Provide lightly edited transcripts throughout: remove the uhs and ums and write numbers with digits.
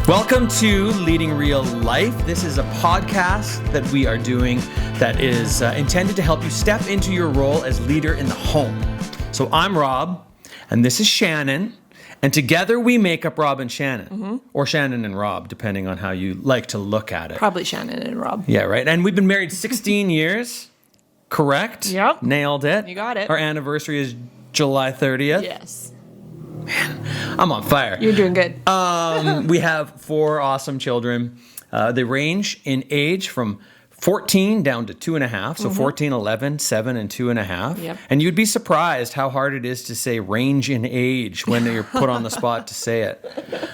Welcome to Leading Real Life. This is a podcast that we are doing that is intended to help you step into your role as leader in the home. So I'm Rob, and this is Shannon, and together we make up Rob and Shannon, or Shannon and Rob, depending on how you like to look at it. Probably Shannon and Rob. Yeah, right. And we've been married 16 years, correct? Yep. Nailed it. You got it. Our anniversary is July 30th. Yes. I'm on fire. You're doing good. We have 4 awesome children. They range in age from 14 down to 2.5. So 14, 11, 7, and 2.5. Yep. And you'd be surprised how hard it is to say range in age when you're put on the spot to say it.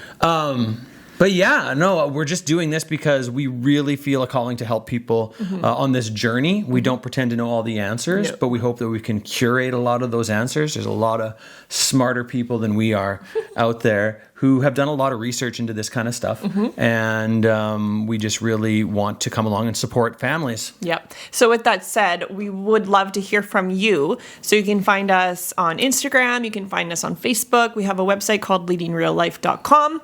But yeah, no, we're just doing this because we really feel a calling to help people on this journey. We don't pretend to know all the answers, but we hope that we can curate a lot of those answers. There's a lot of smarter people than we are out there who have done a lot of research into this kind of stuff. And we just really want to come along and support families. Yep. So with that said, we would love to hear from you. So you can find us on Instagram. You can find us on Facebook. We have a website called leadingreallife.com.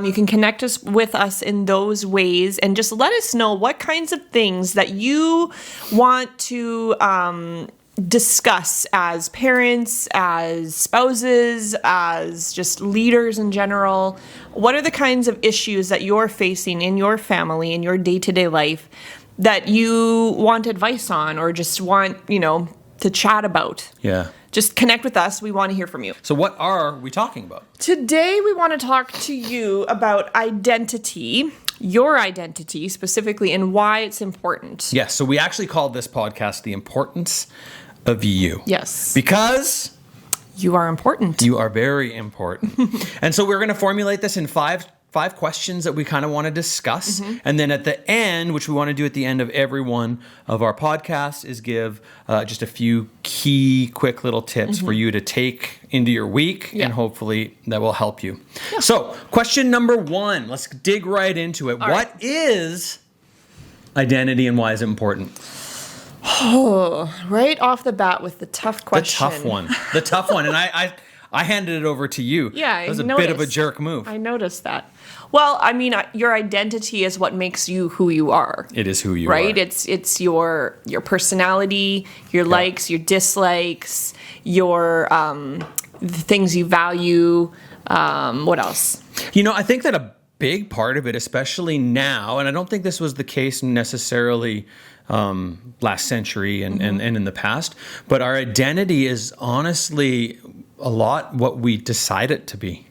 You can connect us with us in those ways and just let us know what kinds of things that you want to discuss as parents, as spouses, as just leaders in general. What are the kinds of issues that you're facing in your family, in your day-to-day life that you want advice on or just want, to chat about? Yeah. Just connect with us. We want to hear from you. So what are we talking about? Today, we want to talk to you about identity, your identity specifically, and why it's important. Yes. So we actually called this podcast The Importance of You. Yes. Because you are important. you are very important. And so we're going to formulate this in five questions that we kind of want to discuss. And then at the end, which we want to do at the end of every one of our podcasts, is give just a few key, quick little tips for you to take into your week. And hopefully that will help you. Yeah. So question number 1, let's dig right into it. What is identity and why is it important? Oh, right off the bat with the tough question. The tough one. And I handed it over to you. Yeah, that was a bit of a jerk move. I noticed that. Well, I mean, your identity is what makes you who you are. It is who you are. Right? It's your personality, your likes, your dislikes, your the things you value. What else? I think that a big part of it, especially now, and I don't think this was the case necessarily last century and in the past, but our identity is honestly a lot what we decide it to be.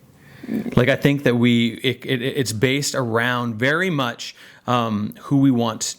Like, I think that it's based around very much who we want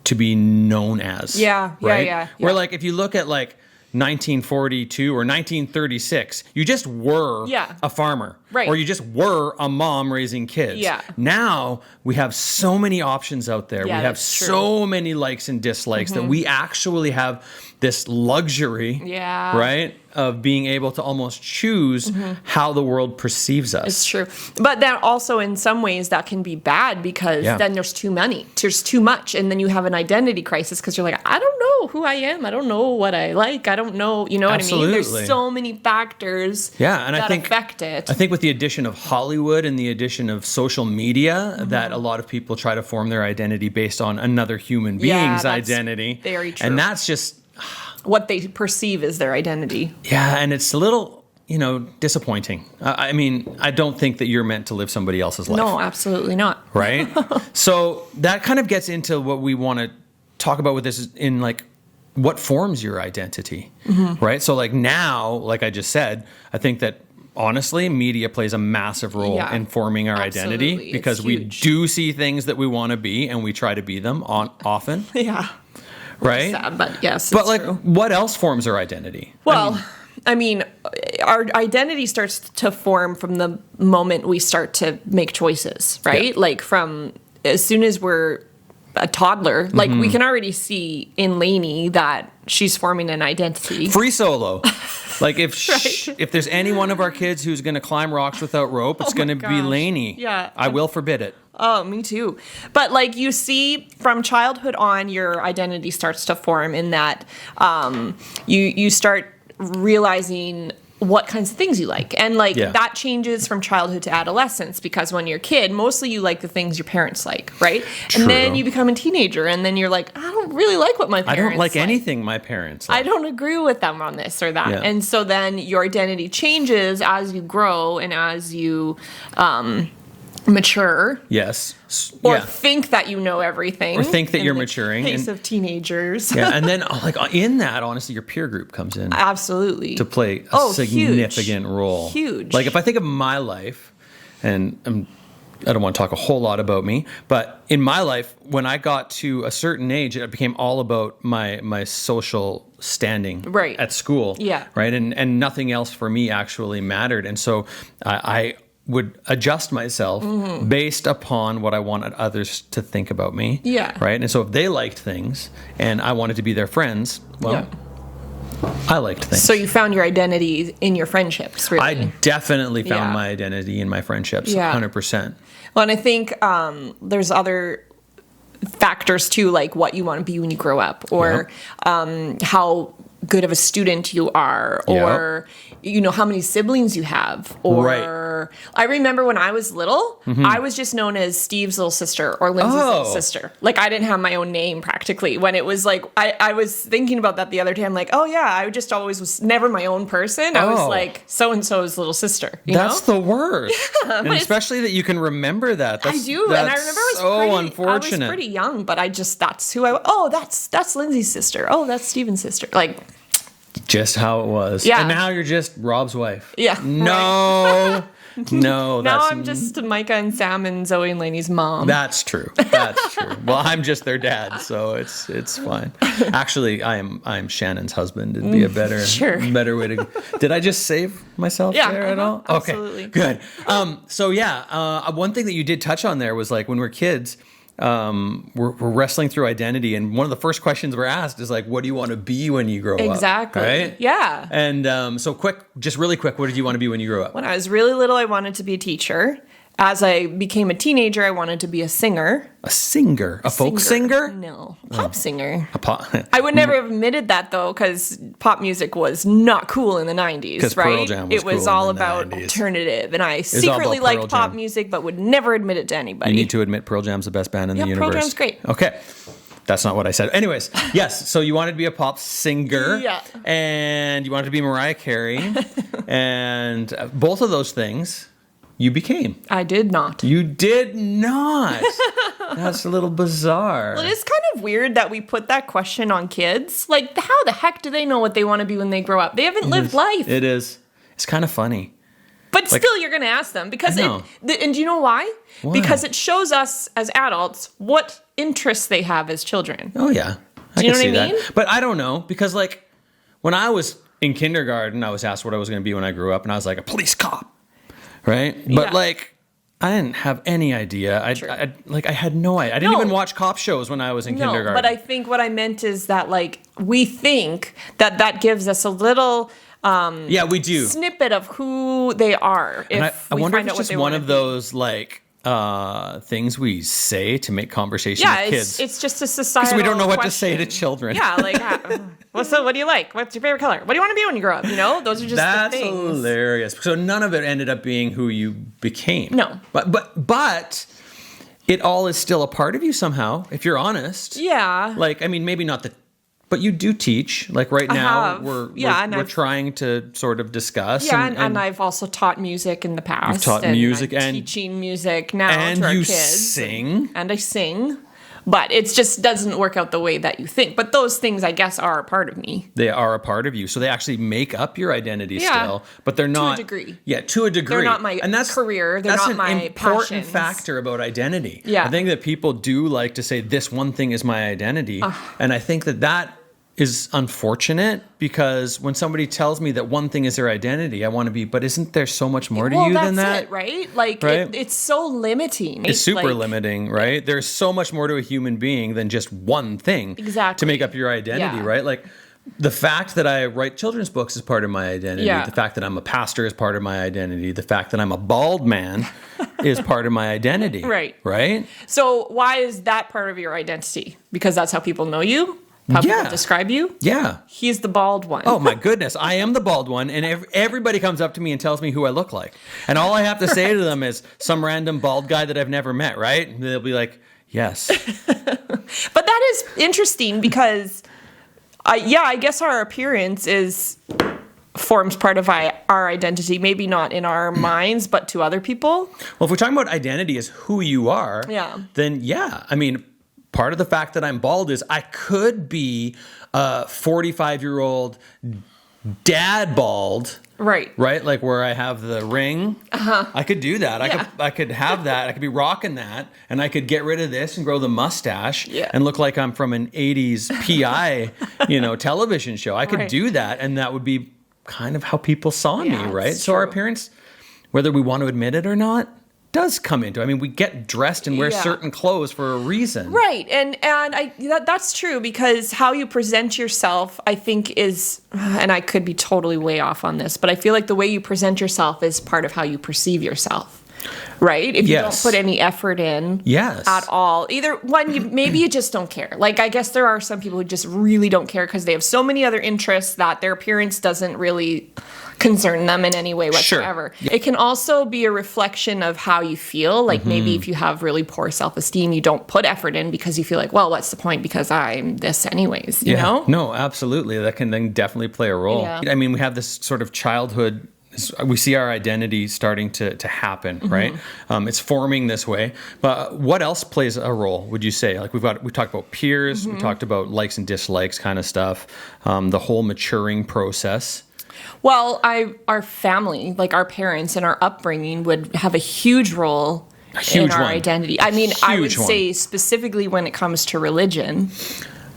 to be known as. Yeah, right? yeah. Where, like, if you look at, like, 1942 or 1936, you just were a farmer. Right. Or you just were a mom raising kids. Yeah. Now we have so many options out there. Yeah, we have so many likes and dislikes that we actually have this luxury, right, of being able to almost choose how the world perceives us. It's true. But then also in some ways that can be bad because then there's too many. There's too much. And then you have an identity crisis because you're like, I don't know who I am. I don't know what I like. I don't know. You know what I mean? There's so many factors and that I think, affect it. I think with the addition of Hollywood and the addition of social media, that a lot of people try to form their identity based on another human being's identity. Very true. And that's just what they perceive as their identity. Yeah, and it's a little, disappointing. I mean, I don't think that you're meant to live somebody else's life. No, absolutely not. Right? So that kind of gets into what we want to talk about with this in, like, what forms your identity, right? So, like, now, like I just said, I think that honestly, media plays a massive role in forming our identity because we do see things that we want to be and we try to be them often. Yeah. Right? Sad, but yes, but like, true. What else forms our identity? Well, I mean, our identity starts to form from the moment we start to make choices, right? Yeah. Like from as soon as we're a toddler, like we can already see in Lainey that she's forming an identity. Free solo. Like if there's any one of our kids who's going to climb rocks without rope, it's going to be Lainey. Yeah. I will forbid it. Oh, me too. But like you see from childhood on, your identity starts to form in that you start realizing what kinds of things you like. And like Yeah. that changes from childhood to adolescence, because when you're a kid, mostly you like the things your parents like, right? True. And then you become a teenager and then you're like, I don't really like what my I parents don't like anything my parents I like. don't agree with them on this or that. Yeah. And so then your identity changes as you grow and as you mature. Yes. Or Yeah. think that you know everything. Or think that in you're the maturing. Case of teenagers. Yeah, and then like in that, honestly, your peer group comes in Absolutely. to play a significant huge. role. Huge. Like if I think of my life, and I don't want to talk a whole lot about me, but in my life, when I got to a certain age, it became all about my social standing Right. at school. Yeah. Right. And nothing else for me actually mattered. And so I would adjust myself based upon what I wanted others to think about me. Yeah. Right. And so if they liked things and I wanted to be their friends, well, Yeah. I liked things. So you found your identity in your friendships, really. I definitely found Yeah. my identity in my friendships, Yeah. 100%. Well, and I think there's other factors too, like what you want to be when you grow up, or how good of a student you are, or you know how many siblings you have, or Right. I remember when I was little, I was just known as Steve's little sister or Lindsay's little Oh. sister. Like I didn't have my own name practically. When it was like I was thinking about that the other day. I'm like, oh yeah, I just always was never my own person. I was Oh. like so and so's little sister. You That's know? the worst. And especially that you can remember that. I That's, do, that's and I remember I was so pretty, unfortunate. I was pretty young, but that's who I. Oh, that's Lindsay's sister. Oh, that's Steven's sister. Like, Just how it was. Yeah. And now you're just Rob's wife. Yeah, No. No. now That's, I'm just Micah and Sam and Zoe and Lainey's mom. That's true. That's true. Well, I'm just their dad, so it's fine. Actually, I'm Shannon's husband. It'd be a better Sure. better way to. Did I just save myself Yeah, there at all? absolutely. Okay, good. So yeah, one thing that you did touch on there was like when we're kids, we're wrestling through identity, and one of the first questions we're asked is like, "What do you want to be when you grow up?" Exactly. Right? Yeah. And so just really quick, what did you want to be when you grew up? When I was really little, I wanted to be a teacher. As I became a teenager, I wanted to be a singer. A singer, a folk singer. No, pop singer. A pop. I would never have admitted that though, because pop music was not cool in the 90s, 'Cause right? Pearl Jam was it was cool all in the about 90s. alternative, and I all secretly about Pearl liked pop Jam. music, but would never admit it to anybody. You need to admit Pearl Jam's the best band in the Yeah, universe. Pearl Jam's great. Okay. That's not what I said. Anyways, yes. So you wanted to be a pop singer. Yeah. And you wanted to be Mariah Carey. And both of those things you became. I did not. You did not. That's a little bizarre. Well, it's kind of weird that we put that question on kids. Like, how the heck do they know what they want to be when they grow up? They haven't lived life. It is. It's kind of funny. But still, you're going to ask them because I know. and do you know why? Why? Because it shows us as adults what interests they have as children. Oh, yeah. Do you know can what I see mean? that. But I don't know. Because, like, when I was in kindergarten, I was asked what I was going to be when I grew up. And I was like, a police cop. Right? But, Yeah. like, I didn't have any idea. I had no idea. I didn't No. even watch cop shows when I was in kindergarten. But I think what I meant is that, like, we think that gives us a little yeah, we do. snippet of who they are. If And I we wonder find if out it's what just they one wanna of be. those, like, things we say to make conversation Yeah, with kids. it's just a societal Because we don't know what to say to question. children. Yeah, like, what do you like? What's your favorite color? What do you want to be when you grow up? You know, those are just That's the things. hilarious. So none of it ended up being who you became. No. But it all is still a part of you somehow, if you're honest. Yeah. Like, I mean, maybe not but you do teach. Like right I now, have. we're I've- trying to sort of discuss. Yeah, and I've also taught music in the past. You've taught music I'm and- teaching music now and to our you kids. sing. And I sing. But it just doesn't work out the way that you think. But those things, I guess, are a part of me. They are a part of you. So they actually make up your identity Yeah. still, but they're not. To a degree. Yeah, to a degree. They're not my career. They're that's not my an important passions. factor about identity. Yeah. I think that people do like to say this one thing is my identity. And I think that is unfortunate because when somebody tells me that one thing is their identity, I want to be, but isn't there so much more to you than that? It, right? Like, Right? it's so limiting. It's super like, limiting, right? There's so much more to a human being than just one thing Exactly. to make up your identity, Yeah. right? Like the fact that I write children's books is part of my identity. Yeah. The fact that I'm a pastor is part of my identity. The fact that I'm a bald man is part of my identity. Right. Right? So why is that part of your identity? Because that's how people know you? how Yeah. people describe you? Yeah. He's the bald one. Oh my goodness, I am the bald one, and everybody comes up to me and tells me who I look like. And all I have to say to them is some random bald guy that I've never met, right? And they'll be like, yes. But that is interesting because, I guess our appearance forms part of our identity, maybe not in our minds, but to other people. Well, if we're talking about identity as who you are, then I mean, part of the fact that I'm bald is I could be a 45-year-old dad bald. Right. Like where I have the ring. I could do that. I could have that. I could be rocking that, and I could get rid of this and grow the mustache and look like I'm from an 80s PI, television show. I could do that, and that would be kind of how people saw me, right? So our appearance, whether we want to admit it or not, does come into. I mean, we get dressed and wear certain clothes for a reason, right? And that's true, because how you present yourself, I think, is, and I could be totally way off on this, but I feel like the way you present yourself is part of how you perceive yourself, right? If you don't put any effort in at all, either one, maybe you just don't care. Like, I guess there are some people who just really don't care because they have so many other interests that their appearance doesn't really concern them in any way whatsoever. It can also be a reflection of how you feel. Like maybe if you have really poor self-esteem, you don't put effort in because you feel like, well, what's the point, because I'm this anyways, you know? No, absolutely. That can then definitely play a role. I mean, we have this sort of childhood, we see our identity starting to happen, right? It's forming this way. But what else plays a role, would you say? Like we talked about peers, we talked about likes and dislikes kind of stuff, the whole maturing process. Well, our family, like our parents and our upbringing, would have a huge role in our identity. I mean, I would say specifically when it comes to religion.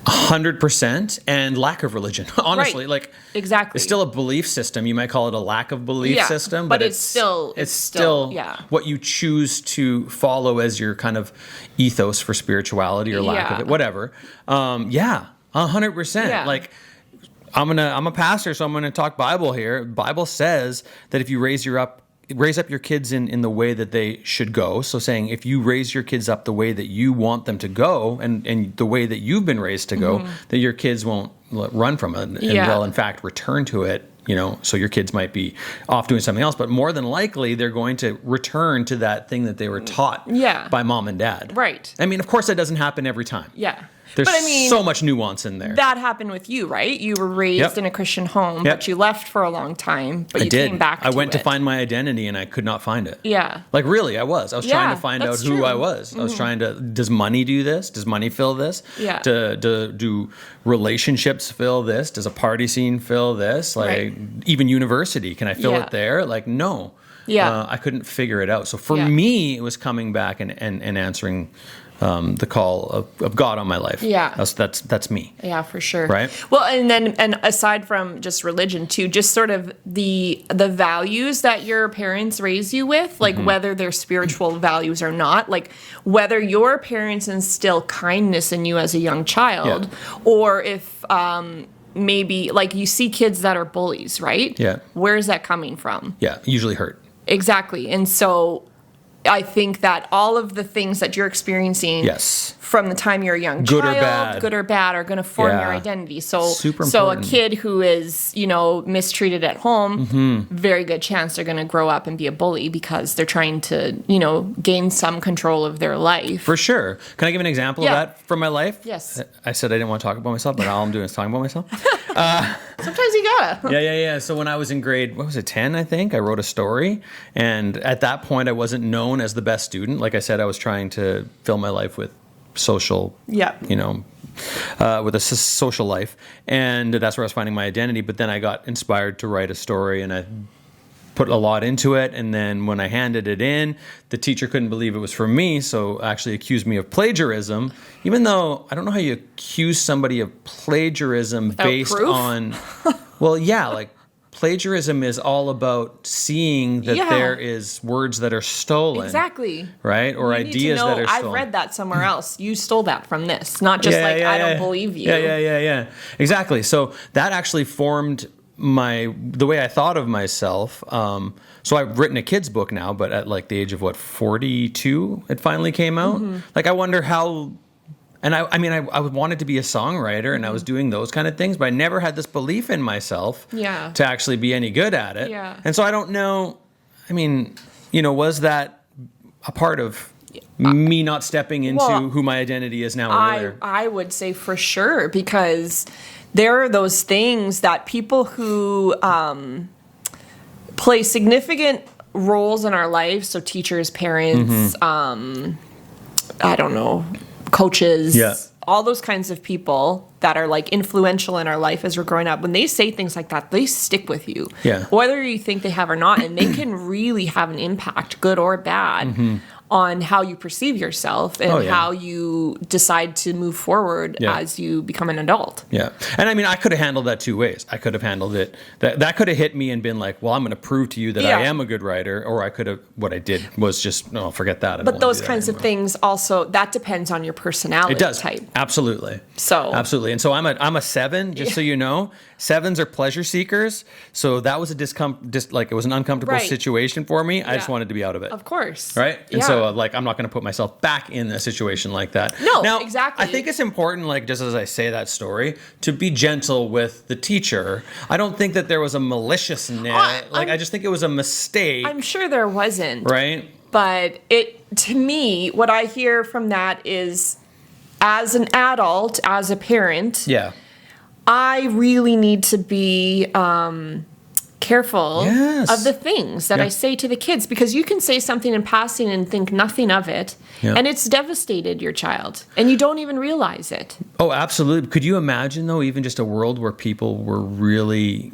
100%, and lack of religion, honestly. Like, exactly. It's still a belief system. You might call it a lack of belief system, but it's still what you choose to follow as your kind of ethos for spirituality or lack of it, whatever. 100%. Like, I'm a pastor, so I'm gonna talk Bible here. Bible says that if you raise up your kids in the way that they should go. So saying if you raise your kids up the way that you want them to go and the way that you've been raised to go, that your kids won't run from it and will in fact return to it. So your kids might be off doing something else, but more than likely they're going to return to that thing that they were taught by mom and dad. Right. I mean, of course that doesn't happen every time. Yeah. There's so much nuance in there. That happened with you, right? You were raised in a Christian home, but you left for a long time, but you came back to it. I went to find my identity and I could not find it. Yeah. Like really, I was trying to find out who I was. I was trying to, does money do this? Does money fill this? Yeah. Do relationships fill this? Does a party scene fill this? Like even university, can I fill it there? Like no. Yeah. I couldn't figure it out. So for me, it was coming back and answering the call of God on my life. Yeah. That's me. Yeah, for sure. Right. Well, and aside from just religion too, just sort of the values that your parents raise you with, like whether they're spiritual values or not, like whether your parents instill kindness in you as a young child, or if maybe like you see kids that are bullies, right? Yeah. Where is that coming from? Yeah, usually hurt. Exactly. And so I think that all of the things that you're experiencing from the time you're a young child, good or bad, are going to form your identity. So, a kid who is, mistreated at home, very good chance they're going to grow up and be a bully because they're trying to, gain some control of their life. For sure. Can I give an example of that from my life? Yes. I said I didn't want to talk about myself, but all I'm doing is talking about myself. Sometimes you gotta. Yeah. So when I was in grade, 10, I think, I wrote a story. And at that point, I wasn't known as the best student. Like I said, I was trying to fill my life with social, with a social life. And that's where I was finding my identity. But then I got inspired to write a story and I put a lot into it. And then when I handed it in, the teacher couldn't believe it was from me. So actually accused me of plagiarism, even though I don't know how you accuse somebody of plagiarism based on, plagiarism is all about seeing that there is words that are stolen. Exactly. Right? Or ideas that are stolen. I've read that somewhere else. You stole that from this. Not just I don't believe you. Yeah. Exactly. So that actually formed the way I thought of myself. So I've written a kid's book now, but at like the age of 42, it finally came out. Like I wonder how And I wanted to be a songwriter and I was doing those kind of things, but I never had this belief in myself to actually be any good at it. Yeah. And so I don't know, was that a part of me not stepping into who my identity is now earlier? I would say for sure, because there are those things that people who play significant roles in our life, so teachers, parents, I don't know, coaches, all those kinds of people that are like influential in our life as we're growing up, when they say things like that, they stick with you, whether you think they have or not, and they can really have an impact, good or bad, on how you perceive yourself and how you decide to move forward as you become an adult. Yeah. And I could have handled that two ways. I could have handled it. That could have hit me and been like, well, I'm going to prove to you that I am a good writer. Or I could have, what I did was just, no, forget that. But those kinds of things also, that depends on your personality type. Absolutely. So. Absolutely. And so I'm a 7, just so you know. 7s are pleasure seekers. So that was it was an uncomfortable situation for me. I just wanted to be out of it. Of course. Right? And so I'm not going to put myself back in a situation like that. No, now, exactly. I think it's important, like, just as I say that story, to be gentle with the teacher. I don't think that there was a maliciousness. I just think it was a mistake. I'm sure there wasn't. Right? But to me, what I hear from that is, as an adult, as a parent, I really need to be careful of the things that I say to the kids, because you can say something in passing and think nothing of it, and it's devastated your child, and you don't even realize it. Oh, absolutely. Could you imagine, though, even just a world where people were really,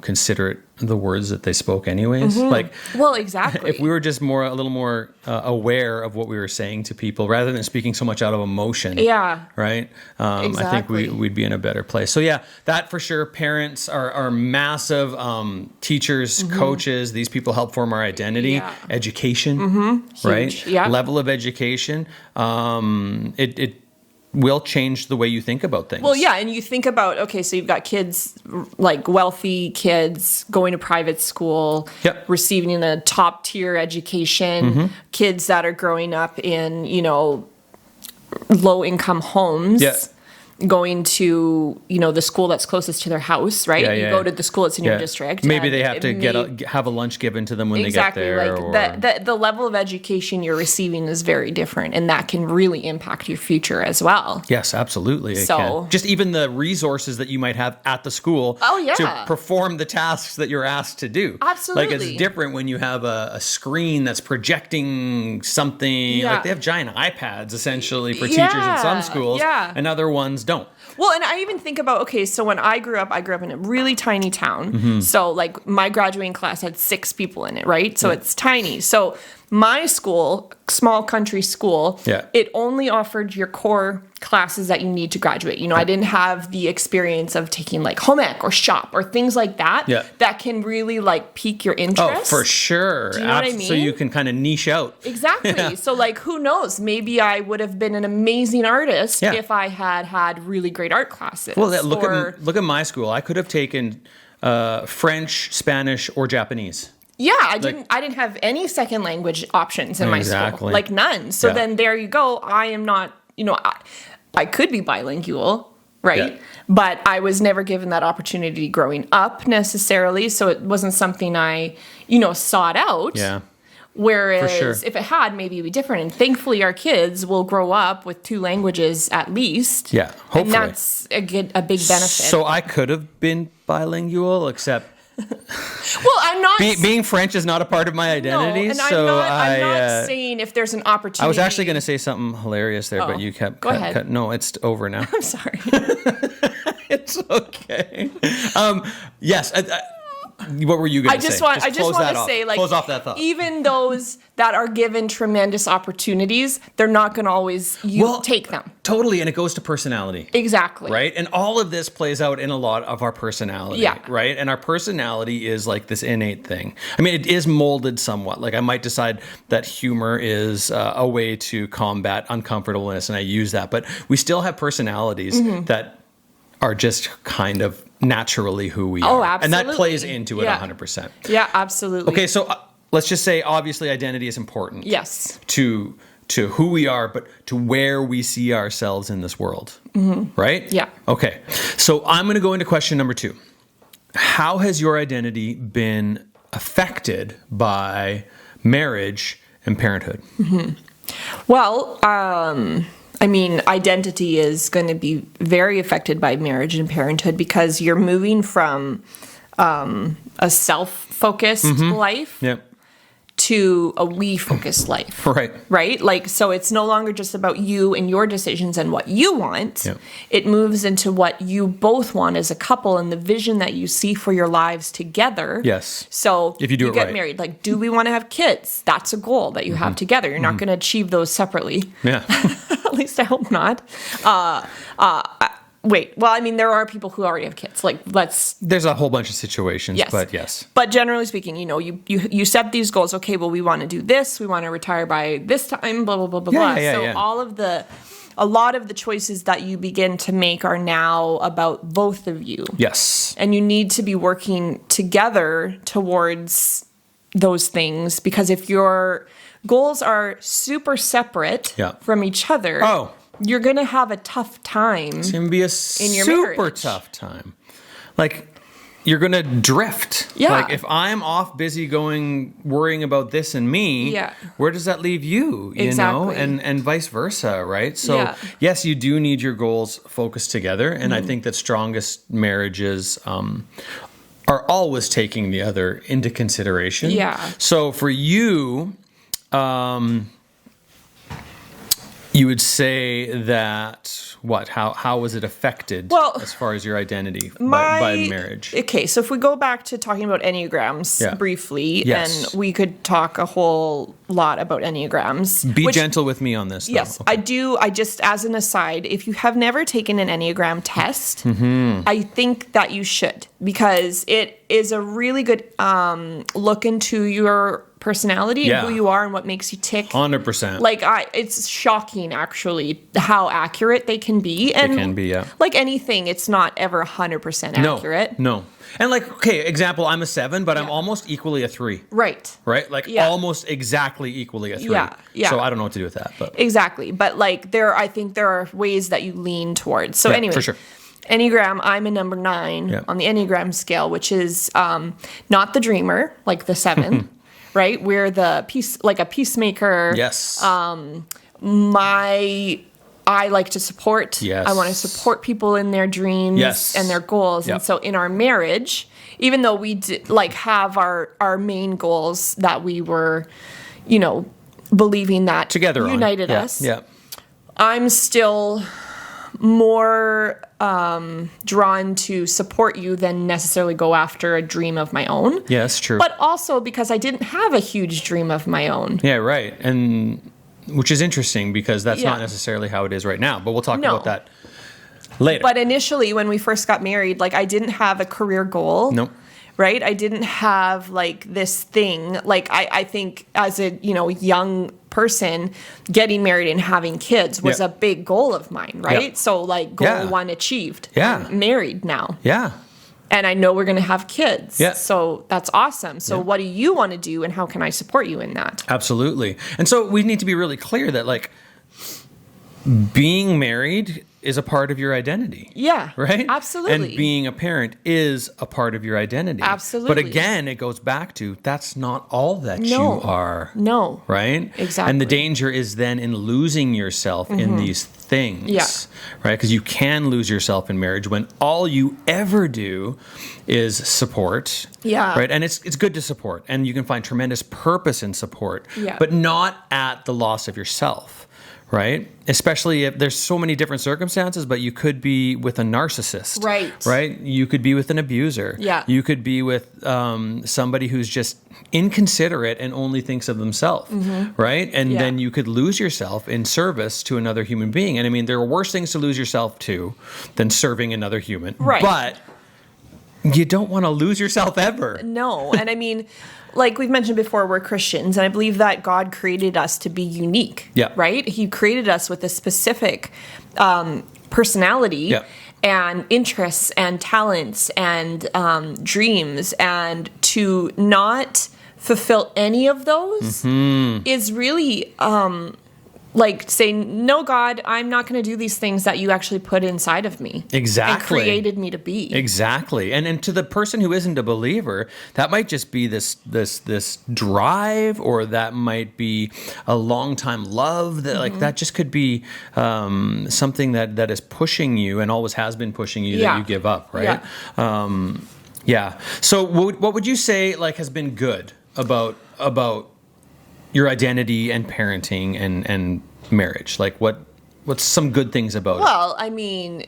considerate of the words that they spoke anyways? Well, exactly. If we were just a little more aware of what we were saying to people rather than speaking so much out of emotion. Yeah. Right? Exactly. I think we'd be in a better place. So that for sure. Parents are massive. Teachers, coaches, these people help form our identity. Education, right? Level of education. It will change the way you think about things. Well, and you think about, okay, so you've got kids, like wealthy kids going to private school, receiving a top tier education, kids that are growing up in, low income homes. Going to, the school that's closest to their house, right? You go to the school that's in your district. Maybe they have to have a lunch given to them when they get there. Like the level of education you're receiving is very different, and that can really impact your future as well. Yes, absolutely. It can. Just even the resources that you might have at the school to perform the tasks that you're asked to do. Absolutely. Like, it's different when you have a screen that's projecting something. Like, they have giant iPads essentially for teachers in some schools, and other ones don't. Well, and I even think about, okay, so when I grew up in a really tiny town. So, like, my graduating class had 6 people in it, right? So it's tiny. So my school, small country school, it only offered your core classes that you need to graduate. I didn't have the experience of taking like home ec or shop or things like that that can really like pique your interest. Oh, for sure. Do you know what I mean? So you can kind of niche out. Exactly. So like, who knows? Maybe I would have been an amazing artist if I had really great art classes. Well, look at my school. I could have taken French, Spanish, or Japanese. Yeah, I didn't have any second language options in my school. Like none. So then there you go. I am not, I could be bilingual, right? Yeah. But I was never given that opportunity growing up necessarily. So it wasn't something I, sought out. Yeah. Whereas if it had, maybe it'd be different. And thankfully our kids will grow up with 2 languages at least. Yeah, hopefully. And that's a big benefit. So I could have been bilingual, except... Well, I'm not... Being French is not a part of my identity, and so I'm not saying if there's an opportunity... I was actually going to say something hilarious there, but you kept... Go ahead. No, it's over now. I'm sorry. It's okay. Yes, what were you going to say? I just want to say, like, close off that thought. Even those that are given tremendous opportunities, they're not going to always take them. Totally, and it goes to personality. Exactly. Right? And all of this plays out in a lot of our personality. Yeah. Right? And our personality is like this innate thing. I mean, it is molded somewhat. Like, I might decide that humor is a way to combat uncomfortableness, and I use that. But we still have personalities that are just kind of naturally who we are. Oh, absolutely. And that plays into it 100%. Yeah, absolutely. Okay, so let's just say, obviously, identity is important. Yes. To to who we are, but to where we see ourselves in this world. Right? Yeah. Okay. So I'm going to go into question number 2. How has your identity been affected by marriage and parenthood? Well, I mean, identity is going to be very affected by marriage and parenthood because you're moving from a self-focused life Yep. to a we-focused life. Right. Right? Like, so it's no longer just about you and your decisions and what you want. Yep. It moves into what you both want as a couple and the vision that you see for your lives together. Yes. So If you do it get right. married. Like, do we want to have kids? That's a goal that you have together. You're not going to achieve those separately. Yeah. At least I hope not. Wait. Well, I mean, there are people who already have kids. Like, There's a whole bunch of situations, yes. but yes. But generally speaking, you know, you set these goals. Okay, well, we want to do this. We want to retire by this time. Blah blah blah blah blah. Yeah, so yeah. a lot of the choices that you begin to make are now about both of you. Yes. And you need to be working together towards those things because if your goals are super separate Yeah. from each other, you're going to have a tough time. It's going to be a your super marriage. tough time. Like, you're going to drift. Yeah. Like, if I'm off busy worrying about this and me, Yeah. where does that leave you? You know? Exactly. And vice versa, right? So, Yeah. yes, you do need your goals focused together. And I think that strongest marriages are always taking the other into consideration. Yeah. So, for you, you would say that what? How was it affected as far as your identity by marriage? Okay, so if we go back to talking about Enneagrams briefly, Yes. and we could talk a whole lot about Enneagrams. Be gentle with me on this, though. Yes, Okay. I do. I just, as an aside, if you have never taken an Enneagram test, I think that you should because it is a really good look into your personality and who you are and what makes you tick. 100%. Like it's shocking actually how accurate they can be. And It can be, yeah. like anything, it's not ever 100% accurate. No. And like, okay, example, I'm a 7, but I'm almost equally a 3. Right. Right? Like almost exactly equally a 3. Yeah. So I don't know what to do with that, but Exactly. But like I think there are ways that you lean towards. So anyway. for sure. Enneagram, I'm a number 9 on the Enneagram scale, which is not the dreamer, like the 7, right? We're the a peacemaker. Yes. I like to support. Yes. I want to support people in their dreams and their goals. Yep. And so in our marriage, even though we have our main goals that we were, believing that Together united on. us. Yeah. I'm still more drawn to support you than necessarily go after a dream of my own. Yeah, that's true. But also because I didn't have a huge dream of my own. Yeah, right. And which is interesting because that's not necessarily how it is right now. But we'll talk about that later. But initially, when we first got married, like I didn't have a career goal. Nope. Right? I didn't have like this thing. Like I think as a young person, getting married and having kids was a big goal of mine, right? Yeah. So like goal 1 achieved. Yeah. I'm married now. Yeah. And I know we're going to have kids. Yeah. So that's awesome. So what do you want to do and how can I support you in that? Absolutely. And so we need to be really clear that like being married is a part of your identity. Yeah. Right? Absolutely. And being a parent is a part of your identity. Absolutely. But again, it goes back to that's not all that you are. No. Right? Exactly. And the danger is then in losing yourself in these things. Yeah. Right? Because you can lose yourself in marriage when all you ever do is support. Yeah. Right? And it's good to support. And you can find tremendous purpose in support. Yeah. But not at the loss of yourself. Right? Especially if there's so many different circumstances, but you could be with a narcissist. Right. Right? You could be with an abuser. Yeah. You could be with somebody who's just inconsiderate and only thinks of themselves. Right? And then you could lose yourself in service to another human being. And I mean, there are worse things to lose yourself to than serving another human. Right. But you don't want to lose yourself ever. No. And I mean, like we've mentioned before, we're Christians, and I believe that God created us to be unique. Yeah. Right? He created us with a specific personality and interests and talents and dreams, and to not fulfill any of those is really like say, no, God, I'm not going to do these things that you actually put inside of me. Exactly. And created me to be. Exactly. And to the person who isn't a believer, that might just be this drive, or that might be a long time love, that like that just could be something that is pushing you and always has been pushing you, that you give up, right? Yeah. So what would you say like has been good about your identity and parenting and marriage? Like what's some good things about it? Well, I mean,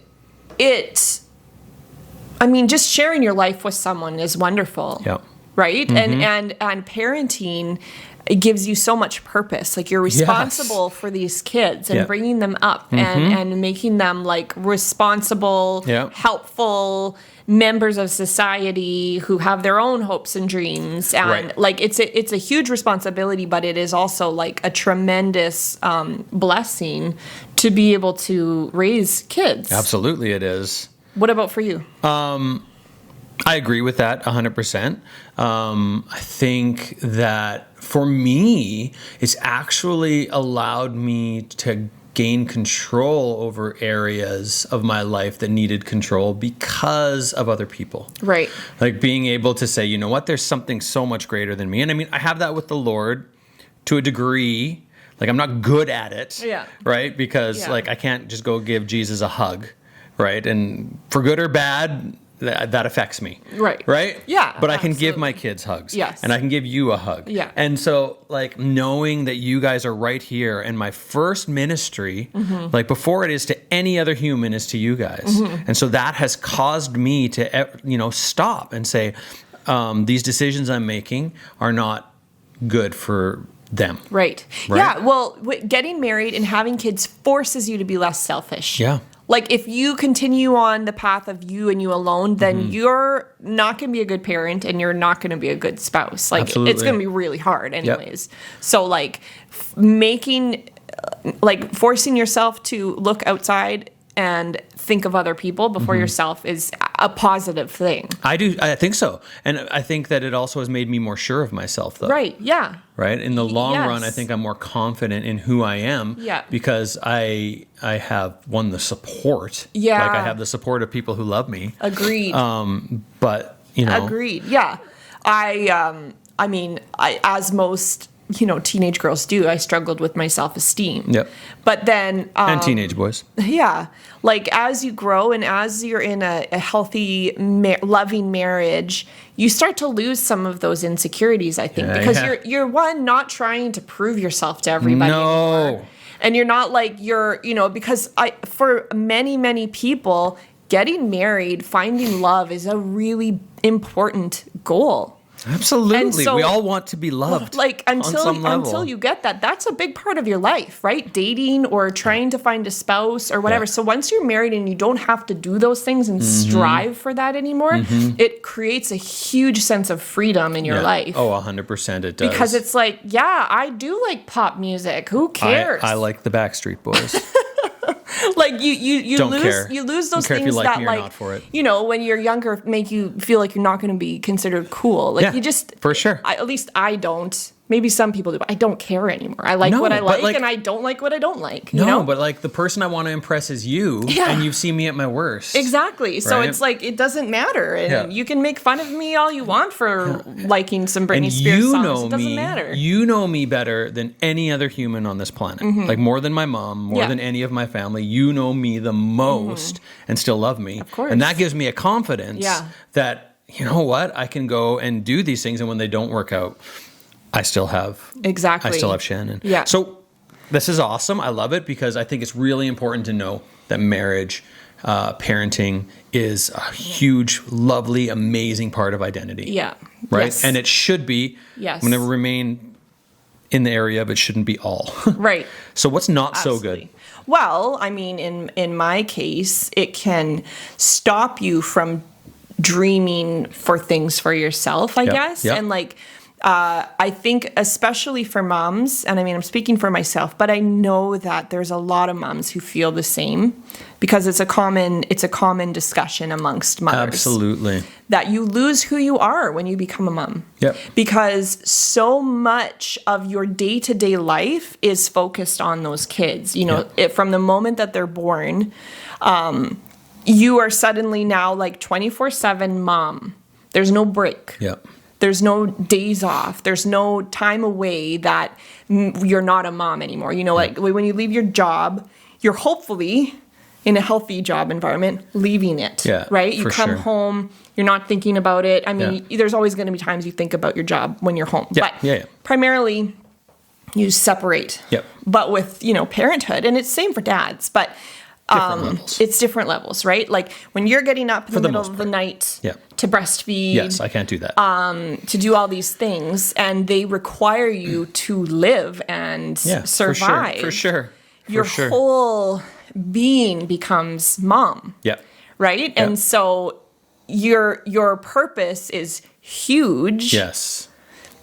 just sharing your life with someone is wonderful. Yeah. Right? And parenting, it gives you so much purpose. Like you're responsible for these kids and bringing them up and making them like responsible, helpful members of society who have their own hopes and dreams. And like it's a huge responsibility, but it is also like a tremendous blessing to be able to raise kids. Absolutely it is. What about for you? I agree with that 100%. I think that for me, it's actually allowed me to gain control over areas of my life that needed control because of other people. Right. Like being able to say, you know what, there's something so much greater than me. And I mean, I have that with the Lord to a degree. Like I'm not good at it. Yeah. Right? Because like I can't just go give Jesus a hug. Right? And for good or bad, that affects me. Right? Yeah. But I can give my kids hugs. Yes. And I can give you a hug. Yeah. And so, like, knowing that you guys are right here, and my first ministry, like, before it is to any other human, is to you guys. And so that has caused me to, stop and say, these decisions I'm making are not good for them. Right. Yeah. Well, getting married and having kids forces you to be less selfish. Yeah. Like if you continue on the path of you and you alone, then you're not going to be a good parent and you're not going to be a good spouse. Like Absolutely. It's going to be really hard anyways. So like forcing yourself to look outside and think of other people before yourself is a positive thing. I think so. And I think that it also has made me more sure of myself, though. Right. Yeah. Right. In the long run, I think I'm more confident in who I am. Yeah. Because I have the support. Yeah. Like I have the support of people who love me. Agreed. But Agreed. Yeah. As most teenage girls do, I struggled with my self-esteem. Yep. But then... and teenage boys. Yeah. Like, as you grow and as you're in a healthy, loving marriage, you start to lose some of those insecurities, I think. Because you're not trying to prove yourself to everybody anymore. And you're not like, because for many, many people, getting married, finding love is a really important goal. Absolutely. So, we all want to be loved. Like until you get that, that's a big part of your life, right? Dating or trying to find a spouse or whatever. Yeah. So once you're married and you don't have to do those things and strive for that anymore, it creates a huge sense of freedom in your life. Oh, 100% it does. Because it's like, I do like pop music. Who cares? I like the Backstreet Boys. Like you lose those things like that me or not for it. When you're younger make you feel like you're not going to be considered cool. Like you just for sure. At least I don't. Maybe some people do, but I don't care anymore. I like what I like and I don't like what I don't like. But like the person I want to impress is you, and you've seen me at my worst. Exactly. So it's like it doesn't matter, and you can make fun of me all you want for liking some Britney Spears songs. It doesn't matter. You know me better than any other human on this planet. Like more than my mom, more than any of my family. You know me the most, and still love me. Of course. And that gives me a confidence that I can go and do these things, and when they don't work out, I still have Shannon. Yeah. So this is awesome. I love it because I think it's really important to know that marriage, parenting is a huge, lovely, amazing part of identity. Yeah. Right. Yes. And it should be. Yes. When it remain in the area, but it shouldn't be all. Right. So what's not Absolutely. so good? Well, I mean, in my case, it can stop you from dreaming for things for yourself, I guess. Yep. And like, I think especially for moms, and I mean, I'm speaking for myself, but I know that there's a lot of moms who feel the same because it's a common discussion amongst mothers. Absolutely. That you lose who you are when you become a mom. Yep. Because so much of your day-to-day life is focused on those kids. You know, from the moment that they're born, you are suddenly now like 24/7 mom. There's no break. Yep. There's no days off. There's no time away that you're not a mom anymore. You know, like when you leave your job, you're hopefully in a healthy job environment, leaving it, right? You come home, you're not thinking about it. I mean, there's always going to be times you think about your job when you're home. But primarily, you separate. Yep. But with, parenthood, and it's same for dads, but it's different levels, right? Like when you're getting up in the middle of the night to breastfeed. Yes, I can't do that. To do all these things, and they require you to live and survive. For sure. Your whole being becomes mom. Yeah. Right? Yeah. And so your purpose is huge. Yes.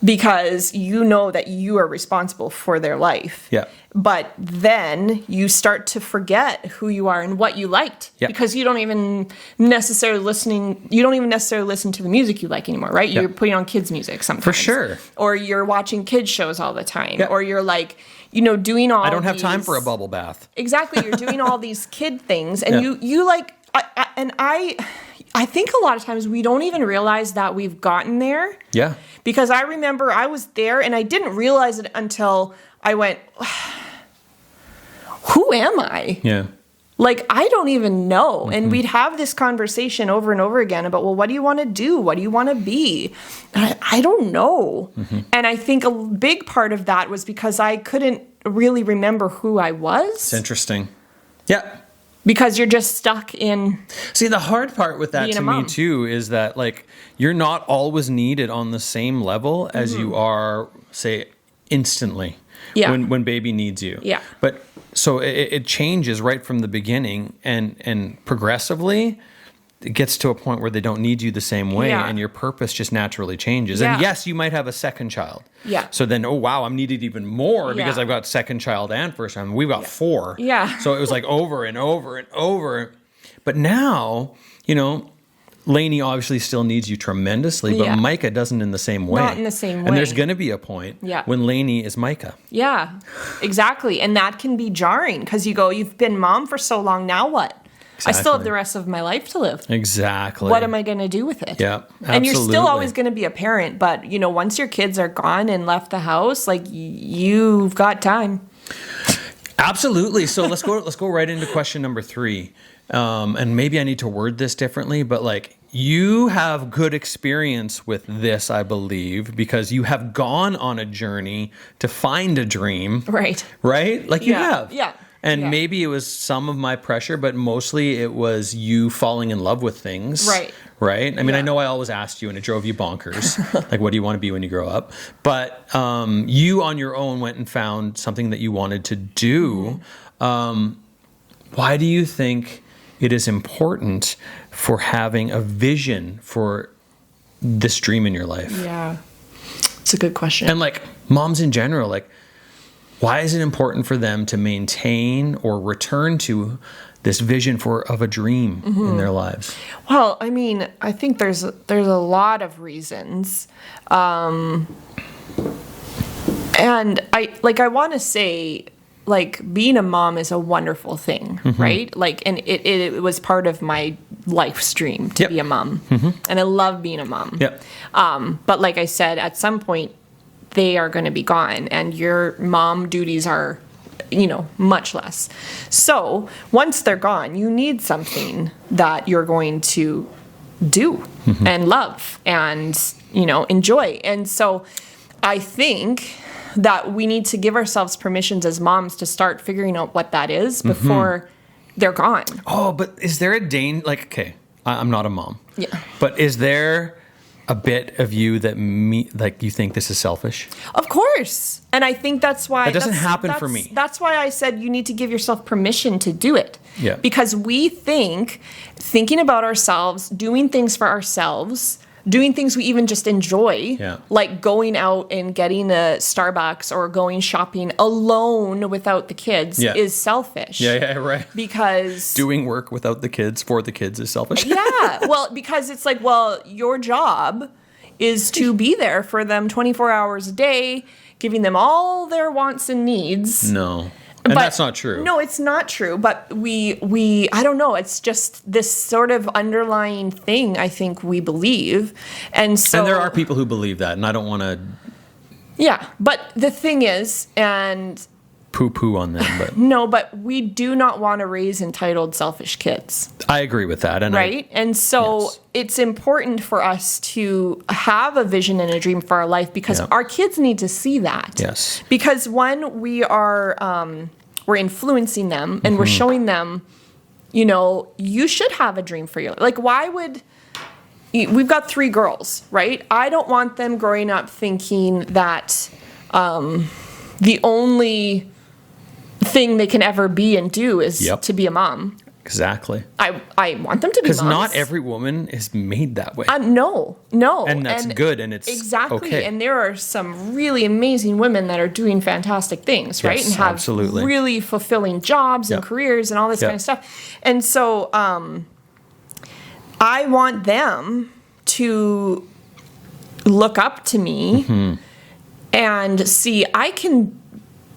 Because you know that you are responsible for their life. Yeah. But then you start to forget who you are and what you liked. Yeah. Because you don't even necessarily listen to the music you like anymore, right? Yeah. You're putting on kids' music sometimes. For sure. Or you're watching kids shows all the time. Yeah. Or you're like, doing all I don't have time for a bubble bath. Exactly. You're doing all these kid things. And you like, I think a lot of times we don't even realize that we've gotten there. Yeah. Because I remember I was there and I didn't realize it until I went, who am I? Yeah. Like, I don't even know. Mm-hmm. And we'd have this conversation over and over again about, well, what do you want to do? What do you want to be? And I don't know. Mm-hmm. And I think a big part of that was because I couldn't really remember who I was. It's interesting. Yeah. Because you're just stuck in. See, the hard part with that to me too is that like you're not always needed on the same level as you are, say, instantly. Yeah. When baby needs you. Yeah. But so it changes right from the beginning and progressively it gets to a point where they don't need you the same way and your purpose just naturally changes. Yeah. And yes, you might have a second child. Yeah. So then, oh wow, I'm needed even more because I've got second child and first child. We've got 4. Yeah. So it was like over and over and over. But now, Lainey obviously still needs you tremendously, but Micah doesn't in the same way. Not in the same way. And there's going to be a point when Lainey is Micah. Yeah, exactly. And that can be jarring because you've been mom for so long, now what? Exactly. I still have the rest of my life to live. Exactly. What am I going to do with it? Yeah, absolutely. And you're still always going to be a parent, but once your kids are gone and left the house, like you've got time. Absolutely. So let's go right into question number 3. And maybe I need to word this differently, but like you have good experience with this, I believe, because you have gone on a journey to find a dream. Right. Right? Like you have. Yeah. And maybe it was some of my pressure, but mostly it was you falling in love with things. Right. Right? I mean, I know I always asked you and it drove you bonkers. Like, what do you want to be when you grow up? But you on your own went and found something that you wanted to do. Why do you think it is important for having a vision for this dream in your life? Yeah. It's a good question. And like moms in general, like, why is it important for them to maintain or return to this vision of a dream in their lives? Well, I mean, I think there's a lot of reasons. And I want to say, like, being a mom is a wonderful thing, right? Like, and it was part of my life's dream to be a mom. And I love being a mom. Yep. But like I said, at some point, they are going to be gone and your mom duties are, much less. So once they're gone, you need something that you're going to do and love and, enjoy. And so I think that we need to give ourselves permissions as moms to start figuring out what that is before they're gone. Oh, but is there a okay, I'm not a mom. Yeah. But is there a bit of you that you think this is selfish? Of course. And I think that's why... That doesn't happen for me. That's why I said you need to give yourself permission to do it. Yeah. Because we thinking about ourselves, doing things for ourselves, doing things we even just enjoy, Yeah. like going out and getting a Starbucks or going shopping alone without the kids is selfish. Yeah, right. Because doing work without the kids for the kids is selfish. yeah, well, because it's like, well, your job is to be there for them 24 hours a day, giving them all their wants and needs. No. And that's not true. No, it's not true. But we I don't know. It's just this sort of underlying thing I think we believe. And there are people who believe that, and I don't want to... Yeah, but the thing is, and... poo-poo on them, but... No, but we do not want to raise entitled, selfish kids. I agree with that. And right? And so it's important for us to have a vision and a dream for our life because our kids need to see that. Yes. Because when we are, we're influencing them and we're showing them, you know, you should have a dream for your life. Like, why would... We've got 3 girls, right? I don't want them growing up thinking that the only thing they can ever be and do is to be a mom. Exactly. I want them to be moms. Because not every woman is made that way. No. And that's good, and it's okay. And there are some really amazing women that are doing fantastic things, right? And have really fulfilling jobs and careers and all this kind of stuff. And so I want them to look up to me and see I can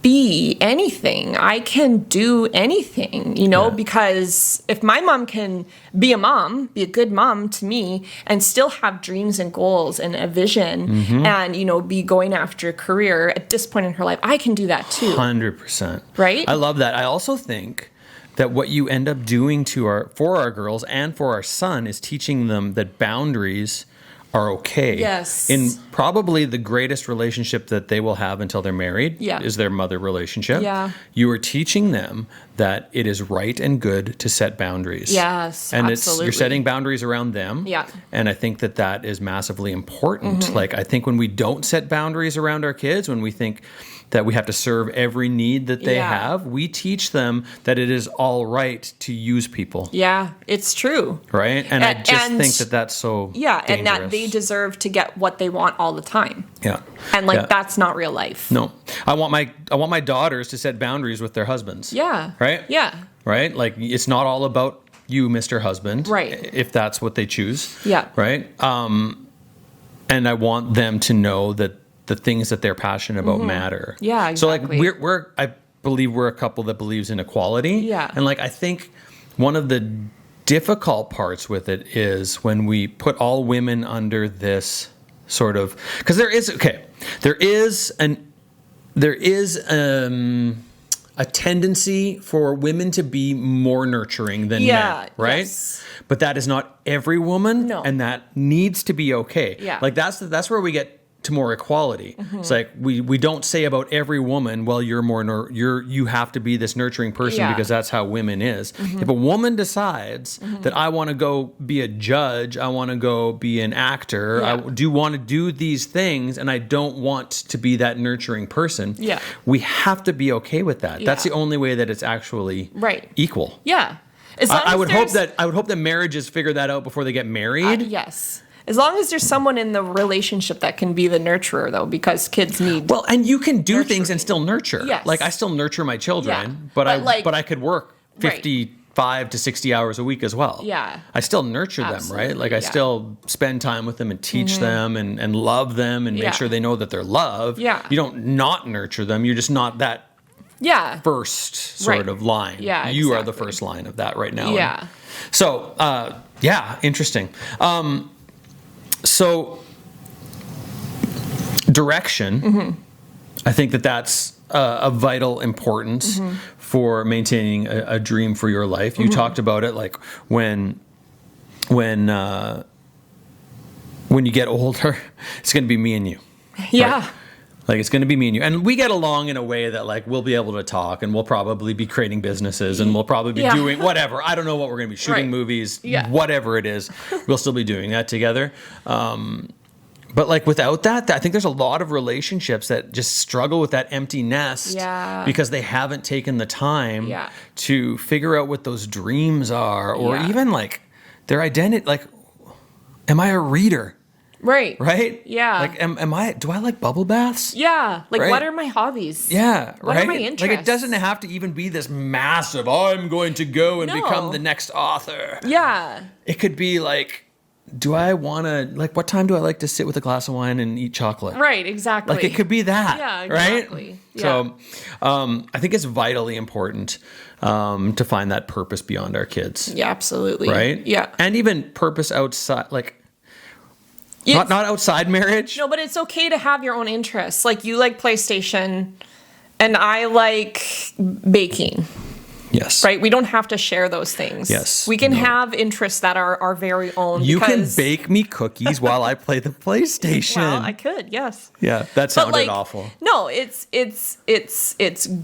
be anything. I can do anything, you know, because if my mom can be a good mom to me and still have dreams and goals and a vision and, you know, be going after a career at this point in her life, I can do that too. 100%. Right? I love that. I also think that what you end up doing for our girls and for our son is teaching them that boundaries are okay. Yes. In probably the greatest relationship that they will have until they're married is their mother relationship. Yeah. You are teaching them that it is right and good to set boundaries. Yes, and absolutely. you're setting boundaries around them. Yeah. And I think that is massively important. Like, I think when we don't set boundaries around our kids, when we think that we have to serve every need that they have, we teach them that it is all right to use people. Yeah, it's true. Right? And I just think that that's so dangerous. And that they deserve to get what they want all the time. Yeah. And that's not real life. No. I want my daughters to set boundaries with their husbands. Yeah. Right? Yeah. Right? Like, it's not all about you, Mr. Husband. Right. If that's what they choose. Yeah. Right? And I want them to know that the things that they're passionate about matter. Yeah, exactly. So, like, I believe we're a couple that believes in equality. Yeah. And, like, I think one of the difficult parts with it is when we put all women under this sort of, because there is a tendency for women to be more nurturing than men, right? Yes. But that is not every woman, No. and that needs to be okay. Yeah. Like, that's where we get to more equality. It's like we don't say about every woman, well, you have to be this nurturing person because that's how women is. If a woman decides that I want to go be a judge, I want to go be an actor, I do want to do these things, and I don't want to be that nurturing person, we have to be okay with that. That's the only way that it's actually equal. Yeah. I would hope that marriages figure that out before they get married. Yes. As long as there's someone in the relationship that can be the nurturer, though, because kids need... Well, and you can do things and still nurture. Yes. Like, I still nurture my children, but I could work 55 to 60 hours a week as well. Yeah. I still nurture them, right? Like, I still spend time with them and teach them and love them and make sure they know that they're loved. Yeah. You don't not nurture them. You're just not that first sort of line. Yeah, You are the first line of that right now. Yeah. And so, interesting. So, direction, I think that's of vital importance for maintaining a dream for your life. You talked about it, like, when you get older, it's going to be me and you. Yeah. Right? Like, it's going to be me and you. And we get along in a way that, like, we'll be able to talk, and we'll probably be creating businesses, and we'll probably be doing whatever. I don't know what we're going to be shooting movies, whatever it is. We'll still be doing that together. But, like, without that, I think there's a lot of relationships that just struggle with that empty nest because they haven't taken the time to figure out what those dreams are, or even, like, their identity. Like, am I a reader? Right. Right? Yeah. Like, do I like bubble baths? Yeah. Like, Right? what are my hobbies? Yeah, What right? are my interests? Like, it doesn't have to even be this massive, I'm going to go and No. become the next author. Yeah. It could be like, do I want to, like, what time do I like to sit with a glass of wine and eat chocolate? Right, exactly. Like, it could be that. Yeah, exactly. Right? Yeah. So, I think it's vitally important to find that purpose beyond our kids. Yeah, absolutely. Right? Yeah. And even purpose outside, like, It's- not outside marriage. No, but it's okay to have your own interests. Like, you like PlayStation, and I like baking. Yes. Right? We don't have to share those things. Yes. We can No. have interests that are our very own. You can because- bake me cookies while I play the PlayStation. Well, I could, yes. Yeah, that But sounded like, awful. no, it's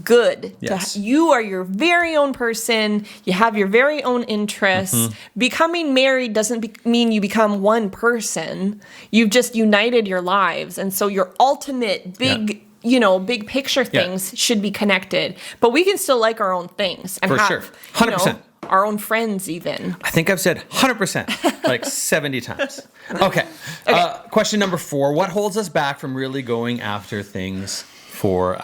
good. Yes. You are your very own person. You have your very own interests. Mm-hmm. Becoming married doesn't mean you become one person. You've just united your lives, and so your ultimate big. Big picture things should be connected, but we can still like our own things and For have, sure. 100%. our own friends even. I think I've said 100% like 70 times. Okay. Question number 4. What holds us back from really going after things for